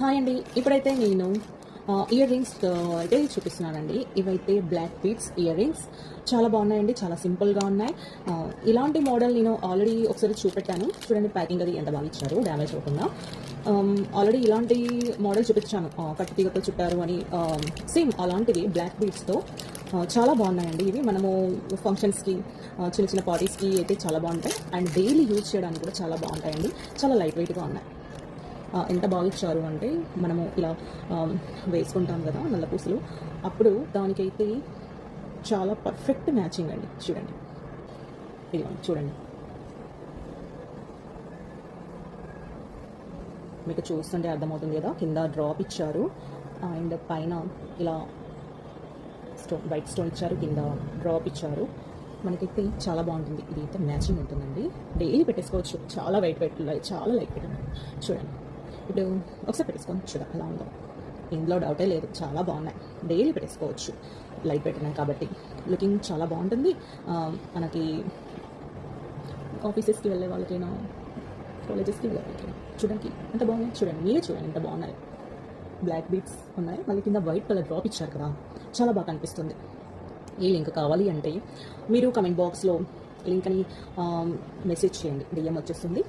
Hi అండి. ఇప్పుడైతే నేను ఇయర్ రింగ్స్ అయితే చూపిస్తున్నానండి. ఇవైతే బ్లాక్ బీడ్స్ ఇయర్ రింగ్స్ చాలా బాగున్నాయండి. చాలా సింపుల్గా ఉన్నాయి. ఇలాంటి మోడల్ నేను ఆల్రెడీ ఒకసారి చూపెట్టాను. చూడండి ప్యాకింగ్ అది ఎంత బాగా ఇచ్చారు, డ్యామేజ్ అవ్వకుండా. ఆల్రెడీ ఇలాంటి మోడల్ చూపించాను, కట్టు తీగతో చుట్టారు అని. సేమ్ అలాంటివి బ్లాక్ బీడ్స్తో చాలా బాగున్నాయండి. ఇవి మనము ఫంక్షన్స్కి, చిన్న చిన్న పార్టీస్కి అయితే చాలా బాగుంటాయి. అండ్ డైలీ యూజ్ చేయడానికి కూడా చాలా బాగుంటాయండి. చాలా లైట్ వెయిట్గా ఉన్నాయి. ఎంత బాగా ఇచ్చారు అంటే, మనము ఇలా వేసుకుంటాం కదా నల్ల పూసలు, అప్పుడు దానికైతే చాలా పర్ఫెక్ట్ మ్యాచింగ్ అండి. చూడండి, ఇది చూడండి, మీకు చూస్తుంటే అర్థమవుతుంది కదా. కింద డ్రాప్ ఇచ్చారు అండ్ పైన ఇలా స్టోన్, వైట్ స్టోన్ ఇచ్చారు, కింద డ్రాప్ ఇచ్చారు. మనకైతే చాలా బాగుంటుంది. ఇది అయితే మ్యాచింగ్ ఉంటుందండి. డైలీ పెట్టేసుకోవచ్చు. చాలా లైట్ పెట్టండి. చూడండి, ఇప్పుడు ఒకసారి పెట్టేసుకొని చూద్దాం ఎలా ఉందో. ఇందులో డౌటే లేదు, చాలా బాగున్నాయి. డైలీ పెట్టేసుకోవచ్చు, లైట్ పెట్టినాయి కాబట్టి. లుకింగ్ చాలా బాగుంటుంది. మనకి ఆఫీసెస్కి వెళ్ళే వాళ్ళకైనా, కాలేజెస్కి వెళ్ళే వాళ్ళకైనా చూడడానికి ఎంత బాగున్నాయి. చూడండి, మీరే చూడండి ఎంత బాగున్నాయి. బ్లాక్ బీడ్స్ ఉన్నాయి, మళ్ళీ కింద వైట్ కలర్ డ్రాప్ ఇచ్చారు కదా, చాలా బాగా కనిపిస్తుంది. ఈ లింక్ కావాలి అంటే మీరు కమెంట్ బాక్స్లో లింక్ అని మెసేజ్ చేయండి, డిఎం వచ్చేస్తుంది.